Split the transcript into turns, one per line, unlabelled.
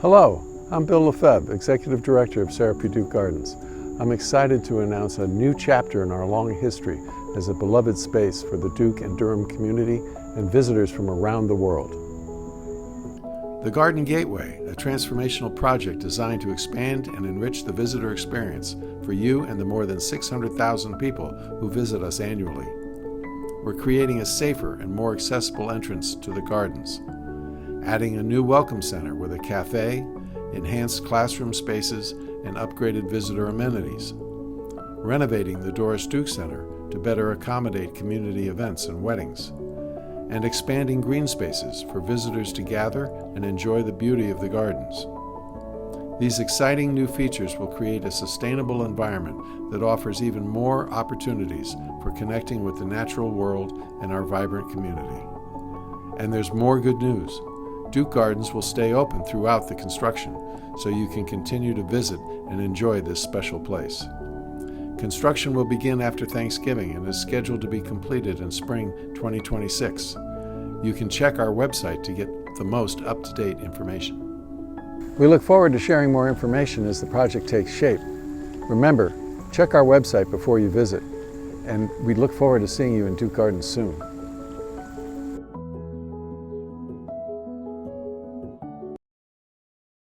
Hello, I'm Bill LeFevre, Executive Director of Syrupy Duke Gardens. I'm excited to announce a new chapter in our long history as a beloved space for the Duke and Durham community and visitors from around the world. The Garden Gateway, a transformational project designed to expand and enrich the visitor experience for you and the more than 600,000 people who visit us annually. We're creating a safer and more accessible entrance to the gardens, adding a new welcome center with a cafe, enhanced classroom spaces, and upgraded visitor amenities, renovating the Doris Duke Center to better accommodate community events and weddings, and expanding green spaces for visitors to gather and enjoy the beauty of the gardens. These exciting new features will create a sustainable environment that offers even more opportunities for connecting with the natural world and our vibrant community. And there's more good news. Duke Gardens will stay open throughout the construction, so you can continue to visit and enjoy this special place. Construction will begin after Thanksgiving and is scheduled to be completed in spring 2026. You can check our website to get the most up-to-date information. We look forward to sharing more information as the project takes shape. Remember, check our website before you visit, and we look forward to seeing you in Duke Gardens soon.